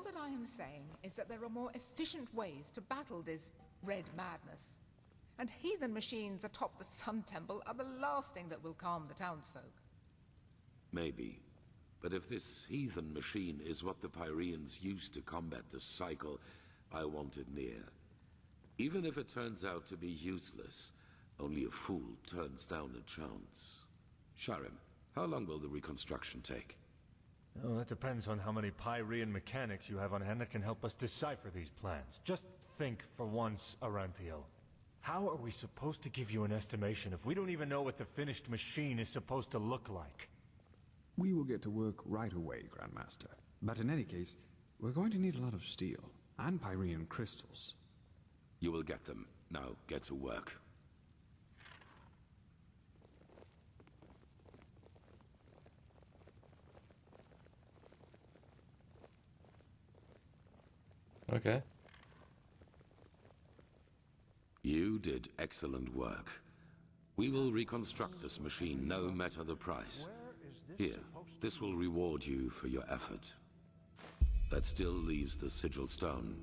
All that I am saying is that there are more efficient ways to battle this red madness. And heathen machines atop the Sun Temple are the last thing that will calm the townsfolk. Maybe. But if this heathen machine is what the Pyreans used to combat the cycle, I want it near. Even if it turns out to be useless, only a fool turns down a chance. Skyrim, how long will the reconstruction take? Oh, that depends on how many Pyrean mechanics you have on hand that can help us decipher these plans. Just think for once, Aranthiel. How are we supposed to give you an estimation if we don't even know what the finished machine is supposed to look like? We will get to work right away, Grandmaster. But in any case, we're going to need a lot of steel and Pyrean crystals. You will get them. Now, get to work. Okay. You did excellent work. We will reconstruct this machine no matter the price. Here, this will reward you for your effort. That still leaves the sigil stone.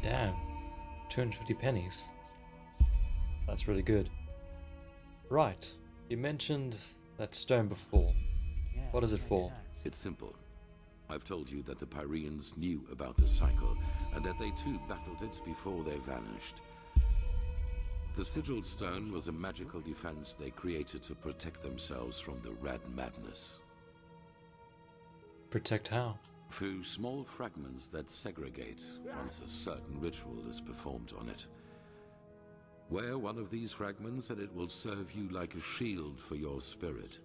Damn. 250 pennies. That's really good. Right. You mentioned that stone before. What is it for? It's simple. I've told you that the Pyreans knew about the cycle, and that they too battled it before they vanished. The sigil stone was a magical defense they created to protect themselves from the red madness. Protect how? Through small fragments that segregate once a certain ritual is performed on it. Wear one of these fragments and it will serve you like a shield for your spirit.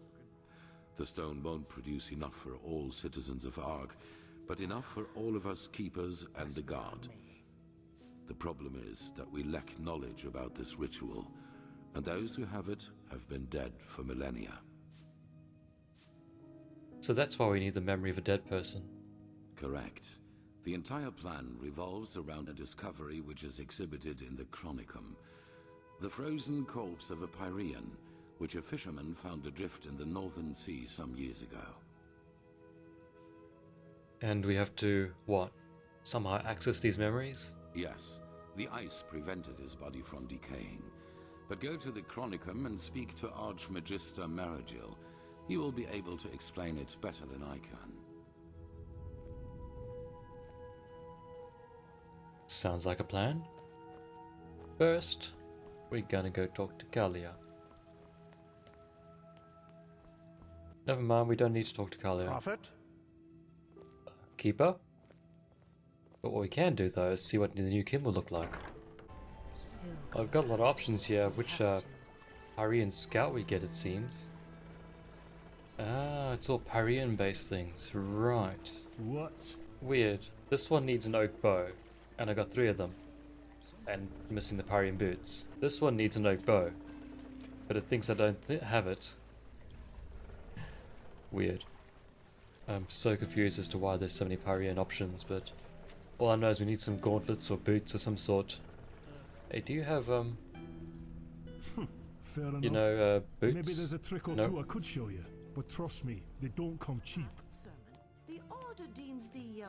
The stone won't produce enough for all citizens of Ark, but enough for all of us keepers and the guard. The problem is that we lack knowledge about this ritual, and those who have it have been dead for millennia. So that's why we need the memory of a dead person. Correct. The entire plan revolves around a discovery which is exhibited in the Chronicum. The frozen corpse of a Pyrean, which a fisherman found adrift in the Northern Sea some years ago. And we have to, what? Somehow access these memories? Yes, the ice prevented his body from decaying. But go to the Chronicum and speak to Archmagister Maragil. He will be able to explain it better than I can. Sounds like a plan. First, we're gonna go talk to Kalia. Never mind, we don't need to talk to Kalia. Prophet? Keeper? But what we can do though is see what the new kin will look like. I've got a lot of options here, which Pyrean scout we get, it seems. Ah, it's all Pyrean based things, right. What? Weird. This one needs an oak bow, and I got 3 of them. And missing the Pyrean boots. This one needs an oak bow, but it thinks I don't have it. Weird. I'm so confused as to why there's so many Pyrean options, but all I know is we need some gauntlets or boots of some sort. Hey, do you have Fair enough. you know, boots? Maybe there's a trick or No? two I could show you, but trust me, they don't come cheap. The order deems the,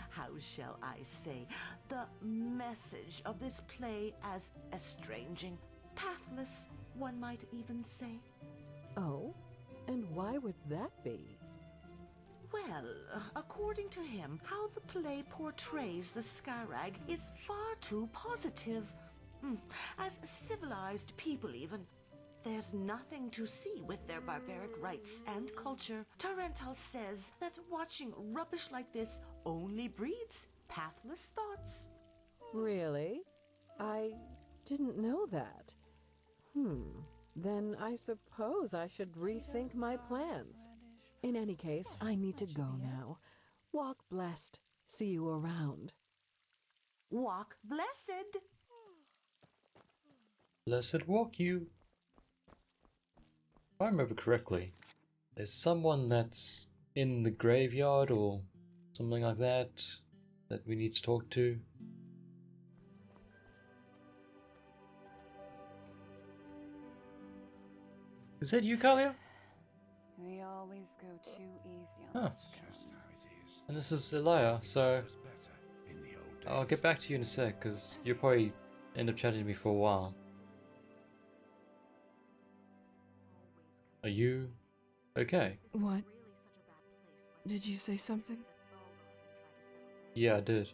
how shall I say, the message of this play as estranging, pathless, one might even say. Oh? And why would that be? Well, according to him, how the play portrays the Skyrag is far too positive. As civilized people even. There's nothing to see with their barbaric rites and culture. Tarental says that watching rubbish like this only breeds pathless thoughts. Really? I didn't know that. Then I suppose I should rethink my plans. In any case, I need to go now. Walk blessed. See you around. Walk blessed. Blessed walk you. If I remember correctly, there's someone that's in the graveyard or something like that that we need to talk to. Is that you, Kalia? They always go too easy on Huh. this Just how it And this is Elia, so I'll get back to you in a sec, because you'll probably end up chatting to me for a while. Are you okay? What? Did you say something? Yeah, I did.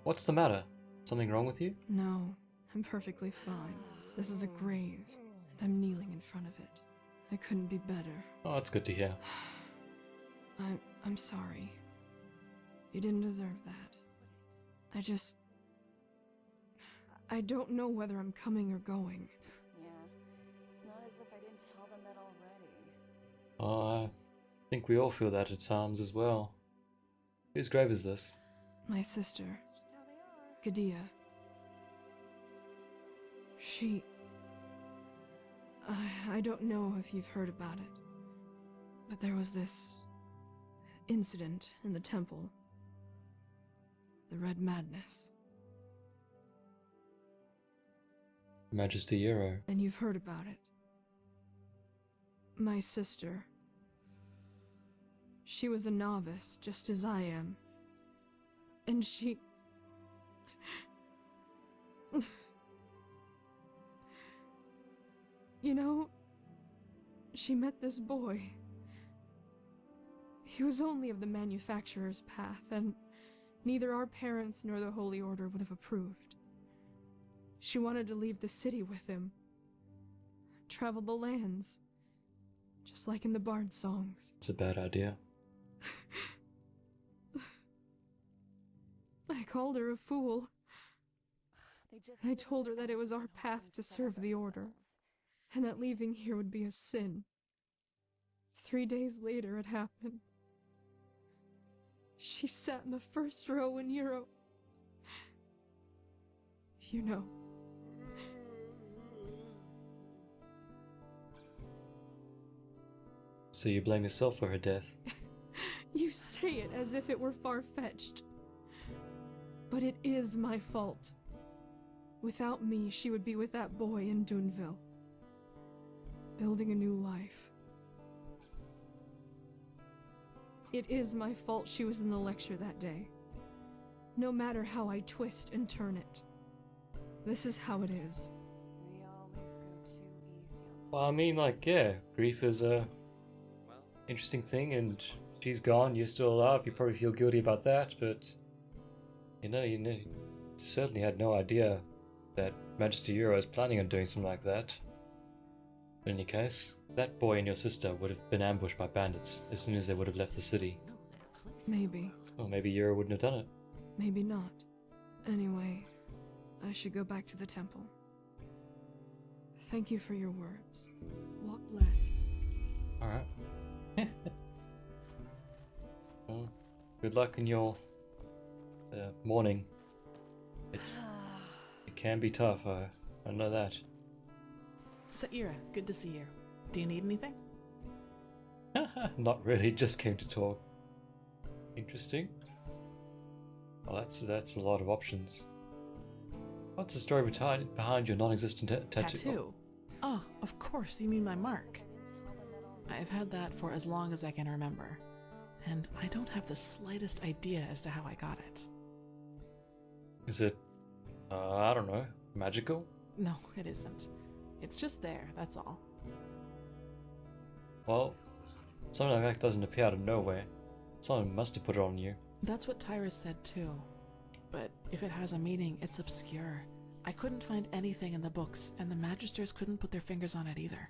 What's the matter? Something wrong with you? No, I'm perfectly fine. This is a grave, and I'm kneeling in front of it. I couldn't be better. Oh, that's good to hear. I'm sorry. You didn't deserve that. I don't know whether I'm coming or going. Yeah, it's not as if I didn't tell them that already. I think we all feel that at times as well. Whose grave is this? My sister, It's just how they are. Gadia. She... I don't know if you've heard about it, but there was this incident in the temple. The Red Madness. Majesty Euro. And you've heard about it. My sister. She was a novice, just as I am. And she... You know, she met this boy. He was only of the manufacturer's path, and neither our parents nor the Holy Order would have approved. She wanted to leave the city with him. Travel the lands. Just like in the Bard songs. It's a bad idea. I called her a fool. They just I told her that it was our path to serve the Order, and that leaving here would be a sin. 3 days later it happened. She sat in the first row in Europe. You know. So you blame yourself for her death? You say it as if it were far-fetched. But it is my fault. Without me, she would be with that boy in Duneville. Building a new life. It is my fault she was in the lecture that day. No matter how I twist and turn it. This is how it is. We always go too easy on Well, I mean, like, yeah, grief is a interesting thing, and she's gone, you're still alive, you probably feel guilty about that, but you certainly had no idea that Majesty Euro is planning on doing something like that. In any case, that boy and your sister would have been ambushed by bandits as soon as they would have left the city. Maybe. Or maybe Euro wouldn't have done it. Maybe not. Anyway, I should go back to the temple. Thank you for your words. Walk blessed. Alright. Well, good luck in your morning. It can be tough, I know that. Saira, good to see you. Do you need anything? Not really, just came to talk. Interesting. Well, that's a lot of options. What's the story behind your non-existent Tattoo? Oh, of course, you mean my mark. I've had that for as long as I can remember, and I don't have the slightest idea as to how I got it. Is it, I don't know, magical? No, it isn't. It's just there, that's all. Well, something like that doesn't appear out of nowhere. Someone must have put it on you. That's what Tyrus said too. But if it has a meaning, it's obscure. I couldn't find anything in the books, and the Magisters couldn't put their fingers on it either.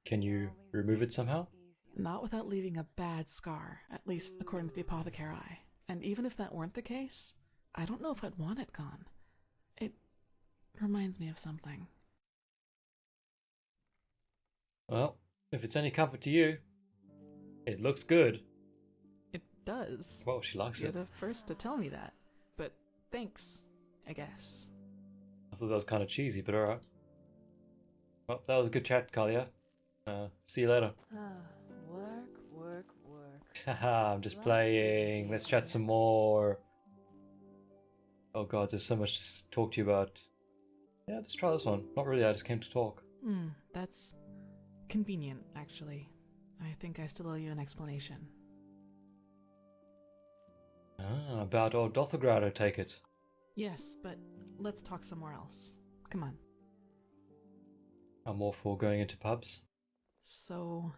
Can you remove it somehow? Not without leaving a bad scar, at least according to the apothecary. And even if that weren't the case, I don't know if I'd want it gone. It reminds me of something. Well, if it's any comfort to you, it looks good. It does. Well, she likes You're it. the first to tell me that. But thanks, I guess. I thought that was kind of cheesy, but alright. Well, that was a good chat, Kalia. See you later. work. Haha, I'm just playing. Let's chat some more. Oh god, there's so much to talk to you about. Yeah, let's try this one. Not really, I just came to talk. That's convenient, actually. I think I still owe you an explanation. Ah, about old Dothelgrad, I take it. Yes, but let's talk somewhere else. Come on. I'm all for going into pubs. So,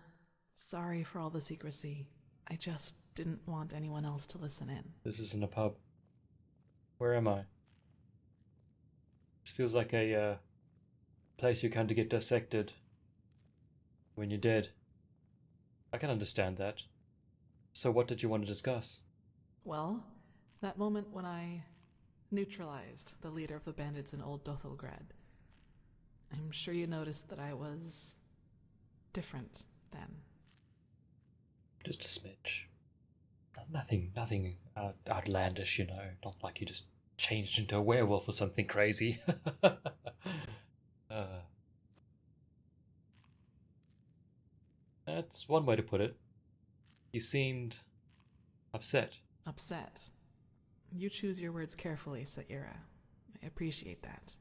sorry for all the secrecy. I just didn't want anyone else to listen in. This isn't a pub. Where am I? This feels like a place you come to get dissected when you're dead. I can understand that. So what did you want to discuss? Well, that moment when I neutralized the leader of the bandits in Old Dothelgrad. I'm sure you noticed that I was different then. Just a smidge. Nothing outlandish, you know. Not like you just changed into a werewolf or something crazy. That's one way to put it. You seemed upset. Upset. You choose your words carefully, Saira. I appreciate that.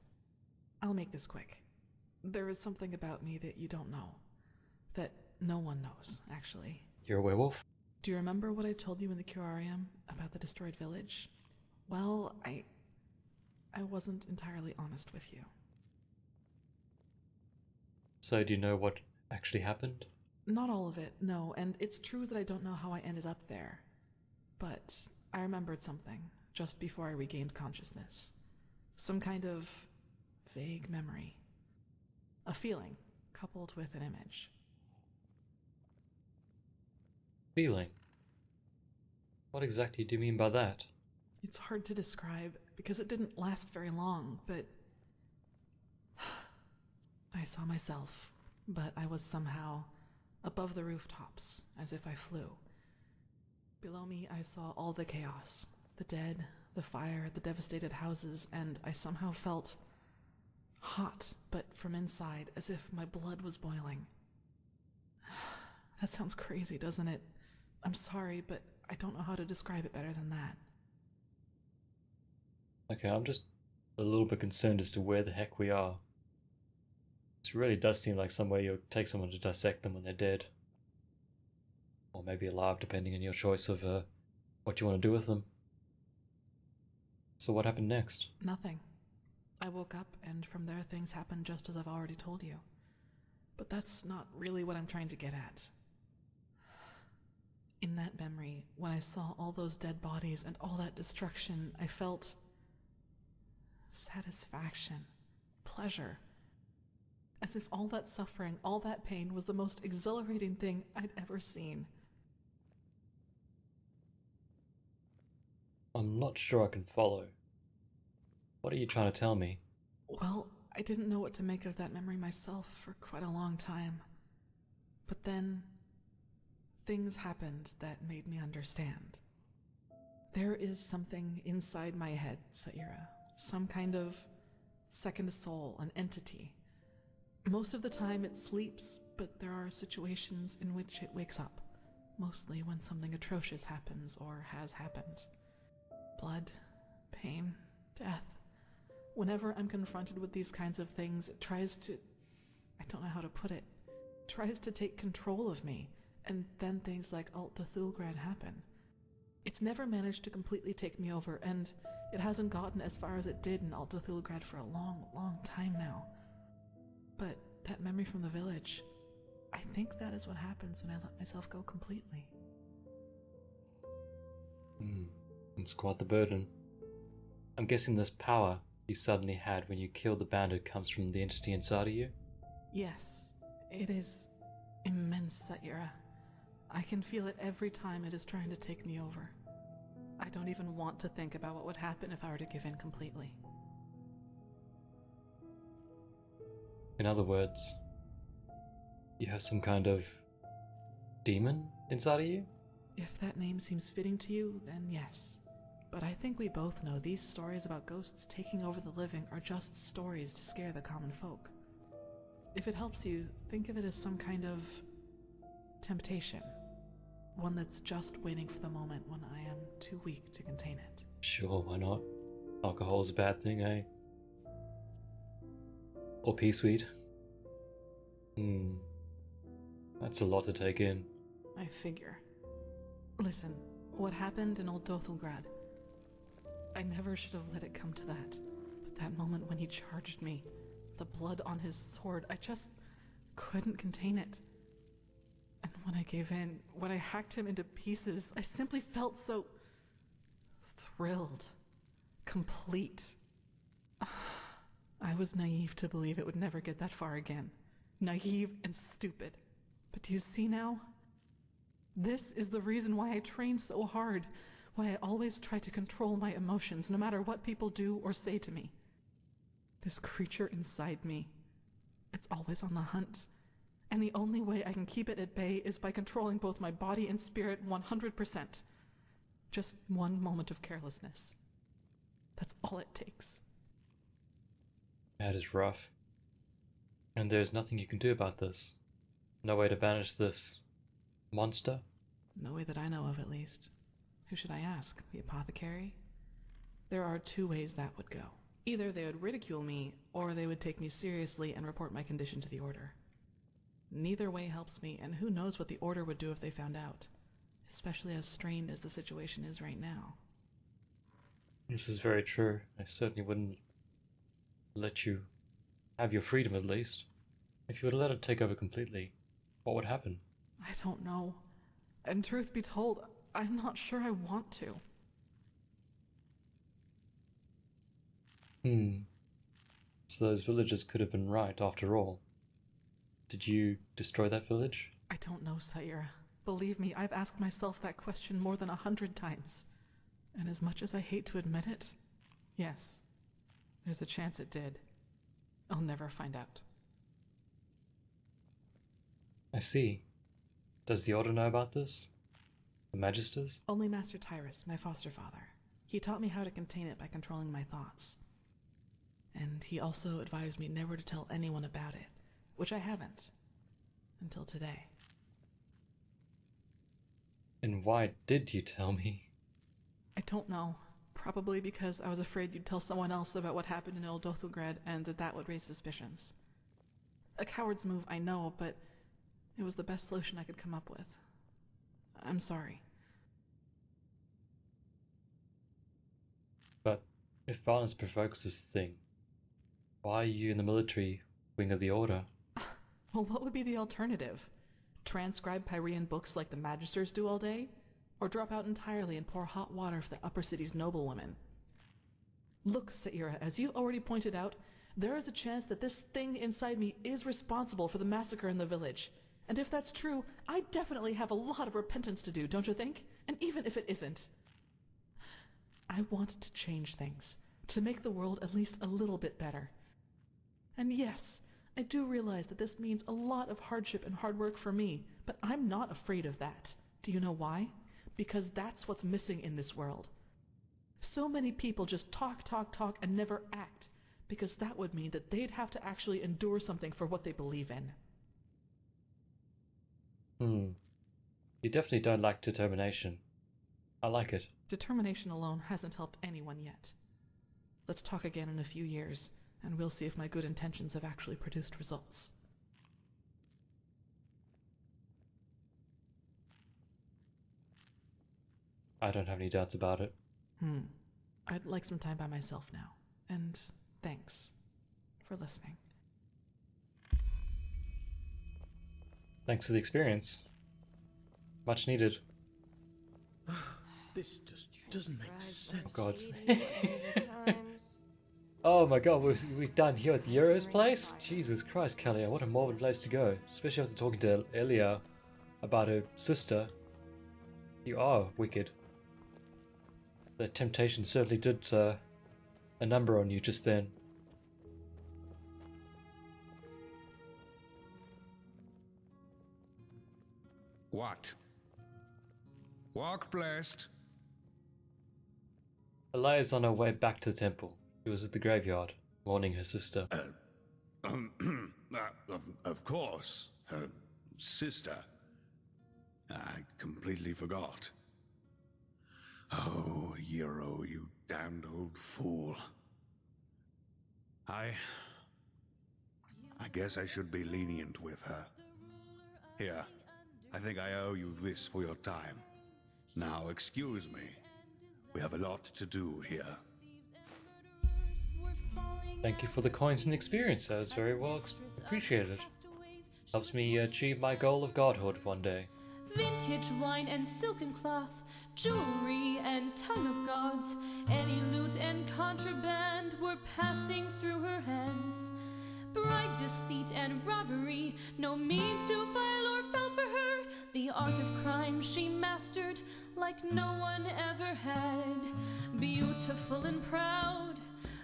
I'll make this quick. There is something about me that you don't know. That no one knows, actually. You're a werewolf? Do you remember what I told you in the curarium about the destroyed village? Well, I wasn't entirely honest with you. So do you know what actually happened? Not all of it, no, and it's true that I don't know how I ended up there. But I remembered something just before I regained consciousness. Some kind of vague memory. A feeling coupled with an image. Feeling? What exactly do you mean by that? It's hard to describe because it didn't last very long, but I saw myself, but I was somehow above the rooftops, as if I flew. Below me, I saw all the chaos, the dead, the fire, the devastated houses, and I somehow felt hot, but from inside, as if my blood was boiling. That sounds crazy, doesn't it? I'm sorry, but I don't know how to describe it better than that. Okay, I'm just a little bit concerned as to where the heck we are. This really does seem like somewhere you'll take someone to dissect them when they're dead. Or maybe alive, depending on your choice of what you want to do with them. So what happened next? Nothing. I woke up, and from there things happened just as I've already told you. But that's not really what I'm trying to get at. In that memory, when I saw all those dead bodies and all that destruction, I felt satisfaction, pleasure. As if all that suffering, all that pain was the most exhilarating thing I'd ever seen. I'm not sure I can follow. What are you trying to tell me? Well, I didn't know what to make of that memory myself for quite a long time. But then, things happened that made me understand. There is something inside my head, Saira. Some kind of second soul, an entity. Most of the time it sleeps, but there are situations in which it wakes up. Mostly when something atrocious happens or has happened. Blood, pain, death. Whenever I'm confronted with these kinds of things, it tries to... I don't know how to put it. Tries to take control of me, and then things like Alt Dothelgrad happen. It's never managed to completely take me over, and it hasn't gotten as far as it did in Alt Dothelgrad for a long, long time now. But that memory from the village, I think that is what happens when I let myself go completely. It's quite the burden. I'm guessing this power you suddenly had when you killed the bandit comes from the entity inside of you? Yes, it is immense, Saira. I can feel it every time it is trying to take me over. I don't even want to think about what would happen if I were to give in completely. In other words, you have some kind of demon inside of you? If that name seems fitting to you, then yes. But I think we both know these stories about ghosts taking over the living are just stories to scare the common folk. If it helps you, think of it as some kind of temptation. One that's just waiting for the moment when I am too weak to contain it. Sure, why not? Alcohol's a bad thing, eh? Or pea sweet? That's a lot to take in. I figure. Listen, what happened in Old Dothelgrad, I never should have let it come to that. But that moment when he charged me, the blood on his sword, I just couldn't contain it. And when I gave in, when I hacked him into pieces, I simply felt so thrilled, complete. I was naive to believe it would never get that far again. Naive and stupid. But do you see now? This is the reason why I train so hard, why I always try to control my emotions, no matter what people do or say to me. This creature inside me, it's always on the hunt. And the only way I can keep it at bay is by controlling both my body and spirit 100%. Just one moment of carelessness. That's all it takes. That is rough. And there's nothing you can do about this. No way to banish this monster? No way that I know of, at least. Who should I ask? The apothecary? There are two ways that would go. Either they would ridicule me, or they would take me seriously and report my condition to the Order. Neither way helps me, and who knows what the Order would do if they found out, especially as strained as the situation is right now. This is very true. I certainly wouldn't let you have your freedom, at least. If you were to let it take over completely, what would happen? I don't know. And truth be told, I'm not sure I want to. So those villagers could have been right, after all. Did you destroy that village? I don't know, Sire. Believe me, I've asked myself that question more than 100 times. And as much as I hate to admit it, yes, there's a chance it did. I'll never find out. I see. Does the Order know about this? The Magisters? Only Master Tyrus, my foster father. He taught me how to contain it by controlling my thoughts. And he also advised me never to tell anyone about it, which I haven't. Until today. And why did you tell me? I don't know. Probably because I was afraid you'd tell someone else about what happened in Old Dothelgrad and that would raise suspicions. A coward's move, I know, but it was the best solution I could come up with. I'm sorry. But if violence provokes this thing, why are you in the military wing of the Order? Well, what would be the alternative? Transcribe Pyrean books like the Magisters do all day? Or drop out entirely and pour hot water for the upper city's noblewomen? Look, Saira, as you've already pointed out, there is a chance that this thing inside me is responsible for the massacre in the village. And if that's true, I definitely have a lot of repentance to do, don't you think? And even if it isn't, I want to change things, to make the world at least a little bit better. And yes, I do realize that this means a lot of hardship and hard work for me, but I'm not afraid of that. Do you know why? Because that's what's missing in this world. So many people just talk and never act, because that would mean that they'd have to actually endure something for what they believe in. You definitely don't lack determination. I like it. Determination alone hasn't helped anyone yet. Let's talk again in a few years, and we'll see if my good intentions have actually produced results. I don't have any doubts about it. I'd like some time by myself now, and thanks for listening. Thanks for the experience. Much needed. This just doesn't make sense. Oh god. Oh my god, we're done here at the Euro's place? Jesus Christ, Kalia, what a morbid place to go. Especially after talking to Elia about her sister. You are wicked. The temptation certainly did a number on you just then. What? Walk blessed. Elia's on her way back to the temple. She was at the graveyard, mourning her sister. Of course. Her sister. I completely forgot. Oh, Euro, you damned old fool. I guess I should be lenient with her. Here, I think I owe you this for your time. Now, excuse me. We have a lot to do here. Thank you for the coins and experience. That was very well appreciated. Helps me achieve my goal of godhood one day. Vintage wine and silken cloth, jewelry and tongue of gods, any loot and contraband were passing through her hands. Bribe, deceit, and robbery, no means too vile or foul for her. The art of crime she mastered like no one ever had. Beautiful and proud,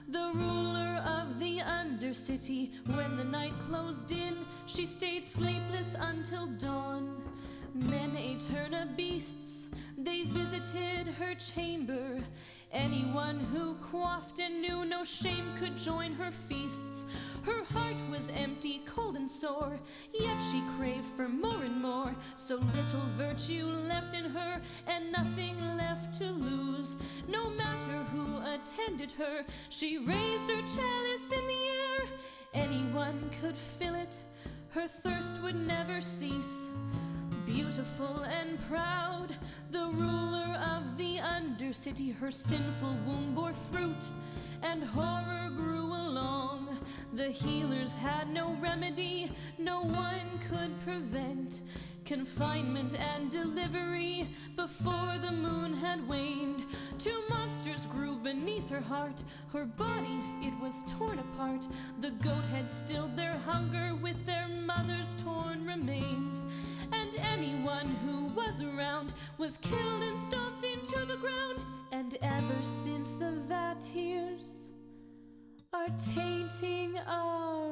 the ruler of the Undercity. When the night closed in, she stayed sleepless until dawn. Men ate her beasts, they visited her chamber. Anyone who quaffed and knew no shame could join her feasts. Her heart was empty, cold and sore, yet she craved for more and more. So little virtue left in her, and nothing left to lose. No matter who attended her, she raised her chalice in the air. Anyone could fill it, her thirst would never cease. Beautiful and proud, the ruler of the Undercity, her sinful womb bore fruit, and horror grew along. The healers had no remedy, no one could prevent confinement and delivery before the moon had waned. Two monsters grew beneath her heart, her body, it was torn apart. The goat had stilled their hunger with their mother's torn remains. And anyone who was around was killed and stomped into the ground. And ever since the vat tears are tainting our